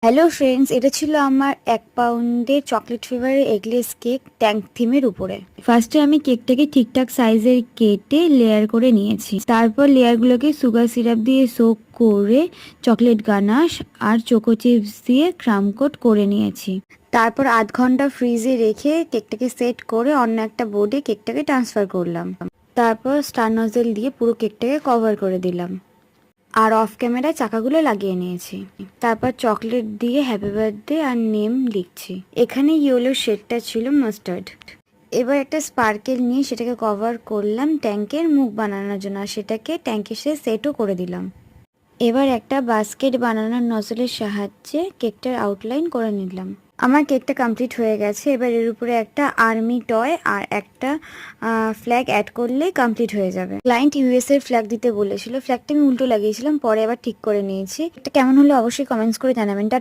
Hello friends, এটা ছিল আমার 1 পাউন্ডের চকলেট ফ্লেভারের এগলেস কেক ট্যাঙ্ক থিমের উপরে। ফার্স্টে আমি কেকটাকে ঠিকঠাক সাইজের কেটে লেয়ার করে নিয়েছি। তারপর লেয়ারগুলোকে সুগার সিরাপ দিয়ে সোক করে চকলেট গানাশ আর চোকো চিপস দিয়ে ক্রাম কোট করে নিয়েছি। তারপর আধ ঘন্টা ফ্রিজে রেখে কেকটাকে সেট করে অন্য একটা বোর্ডে কেকটাকে ট্রান্সফার করলাম। তারপর স্টার নজেল দিয়ে পুরো কেকটাকে কভার করে দিলাম আর অফ ক্যামেরায় চাকাগুলো লাগিয়ে নিয়েছি। তারপর চকলেট দিয়ে হ্যাপি বার্থডে আর নেম লিখছি। এখানে ইয়েলো শেডটা ছিল মাস্টার্ড। এবার একটা স্পার্কেল নিয়ে সেটাকে কভার করলাম ট্যাঙ্কের মুখ বানানোর জন্য, আর সেটাকে ট্যাঙ্কের সাথে সেটও করে দিলাম। এবার একটা বাস্কেট বানানোর নজলের সাহায্যে কেকটার আউটলাইন করে নিলাম। আমার কেকটা কমপ্লিট হয়ে গেছে। এবার এর উপরে একটা আর্মি টয় আর একটা ফ্ল্যাগ অ্যাড করলেই কমপ্লিট হয়ে যাবে। ক্লায়েন্ট ইউএস এর ফ্ল্যাগ দিতে বলেছিল, ফ্ল্যাগটা আমি উল্টো লাগিয়েছিলাম, পরে আবার ঠিক করে নিয়েছি। এটা কেমন হলো অবশ্যই কমেন্টস করে জানাবেন।